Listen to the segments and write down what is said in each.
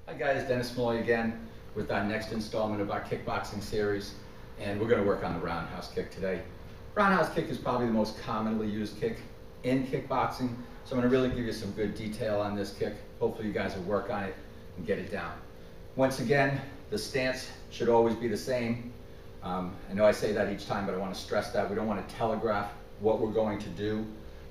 Hi guys, Dennis Molloy again with our next installment of our kickboxing series, and we're going to work on the roundhouse kick today. Roundhouse kick is probably the most commonly used kick in kickboxing, so I'm going to really give you some good detail on this kick. Hopefully you guys will work on it and get it down. Once again, the stance should always be the same. I know I say that each time, but I want to stress that we don't want to telegraph what we're going to do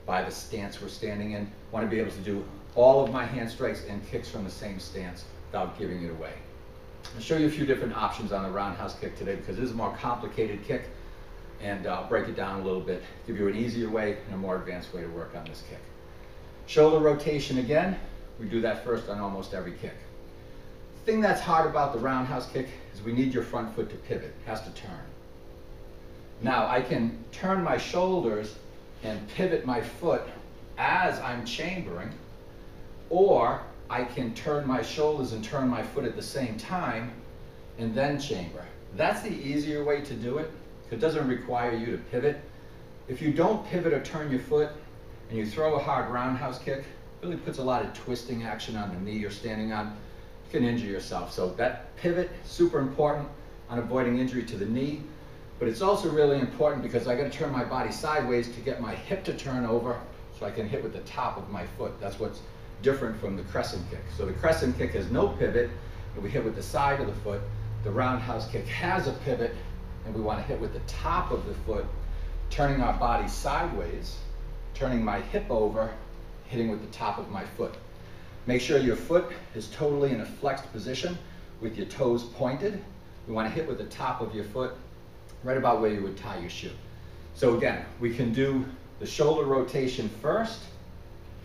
by the stance we're standing in. I want to be able to do all of my hand strikes and kicks from the same stance without giving it away. I'll show you a few different options on the roundhouse kick today because this is a more complicated kick, and I'll break it down a little bit, give you an easier way and a more advanced way to work on this kick. Shoulder rotation again, we do that first on almost every kick. The thing that's hard about the roundhouse kick is we need your front foot to pivot, it has to turn. Now I can turn my shoulders and pivot my foot as I'm chambering, or I can turn my shoulders and turn my foot at the same time and then chamber. That's the easier way to do it because it doesn't require you to pivot. If you don't pivot or turn your foot and you throw a hard roundhouse kick, it really puts a lot of twisting action on the knee you're standing on. You can injure yourself. So that pivot, super important on avoiding injury to the knee, but it's also really important because I got to turn my body sideways to get my hip to turn over so I can hit with the top of my foot. That's what's different from the crescent kick. So the crescent kick has no pivot and we hit with the side of the foot. The roundhouse kick has a pivot and we want to hit with the top of the foot, turning our body sideways, turning my hip over, hitting with the top of my foot. Make sure your foot is totally in a flexed position with your toes pointed. We want to hit with the top of your foot right about where you would tie your shoe. So again, we can do the shoulder rotation first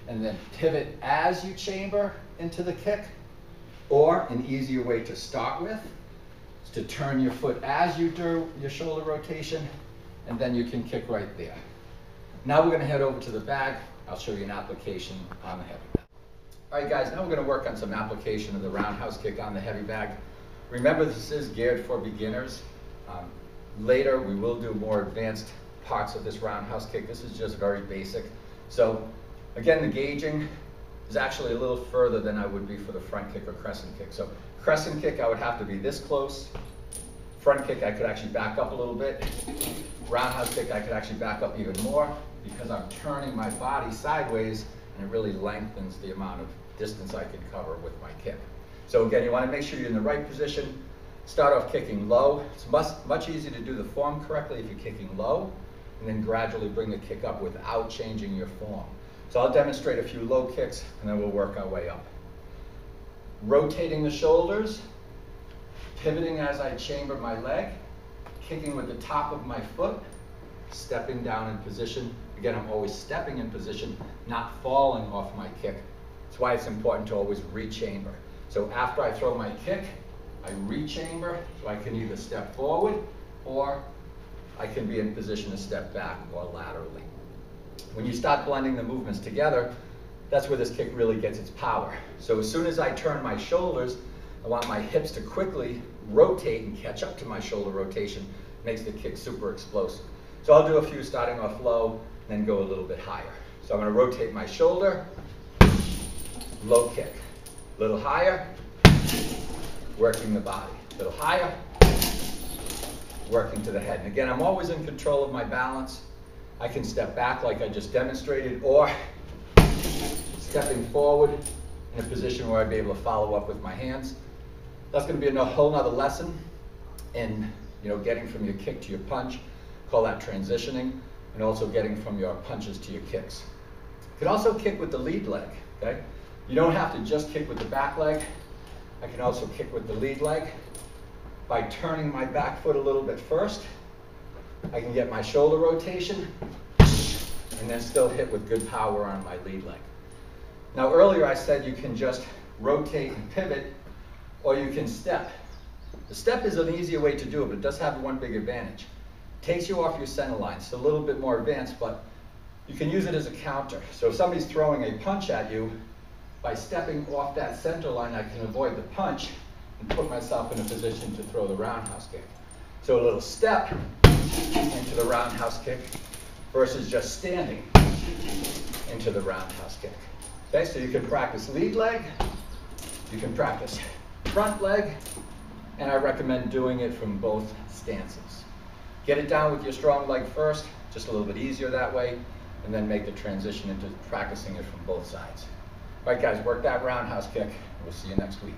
and then pivot as you chamber into the kick, or an easier way to start with is to turn your foot as you do your shoulder rotation, and then you can kick right there. Now we're going to head over to the bag. I'll show you an application on the heavy bag. All right guys, now we're going to work on some application of the roundhouse kick on the heavy bag. Remember, this is geared for beginners. Later we will do more advanced parts of this roundhouse kick. This is just very basic. So again, the gauging is actually a little further than I would be for the front kick or crescent kick. So crescent kick, I would have to be this close. Front kick, I could actually back up a little bit. Roundhouse kick, I could actually back up even more because I'm turning my body sideways and it really lengthens the amount of distance I can cover with my kick. So again, you want to make sure you're in the right position. Start off kicking low. It's much easier to do the form correctly if you're kicking low, and then gradually bring the kick up without changing your form. So I'll demonstrate a few low kicks and then we'll work our way up. Rotating the shoulders, pivoting as I chamber my leg, kicking with the top of my foot, stepping down in position. Again, I'm always stepping in position, not falling off my kick. That's why it's important to always rechamber. So after I throw my kick, I rechamber so I can either step forward or I can be in position to step back more laterally. When you start blending the movements together, that's where this kick really gets its power. So as soon as I turn my shoulders, I want my hips to quickly rotate and catch up to my shoulder rotation. Makes the kick super explosive. So I'll do a few starting off low, then go a little bit higher. So I'm going to rotate my shoulder, low kick. A little higher, working the body. A little higher, working to the head. And again, I'm always in control of my balance. I can step back like I just demonstrated, or stepping forward in a position where I'd be able to follow up with my hands. That's going to be a whole nother lesson in getting from your kick to your punch. Call that transitioning, and also getting from your punches to your kicks. You can also kick with the lead leg. Okay? You don't have to just kick with the back leg. I can also kick with the lead leg by turning my back foot a little bit first. I can get my shoulder rotation and then still hit with good power on my lead leg. Now earlier I said you can just rotate and pivot, or you can step. The step is an easier way to do it, but it does have one big advantage. It takes you off your center line. It's a little bit more advanced, but you can use it as a counter. So if somebody's throwing a punch at you, by stepping off that center line, I can avoid the punch and put myself in a position to throw the roundhouse kick. So a little step into the roundhouse kick versus just standing into the roundhouse kick. Okay, so you can practice lead leg, You can practice front leg, and I recommend doing it from both stances. Get it down with your strong leg first, just a little bit easier that way, and then make the transition into practicing it from both sides. All right, guys, work that roundhouse kick. We'll see you next week.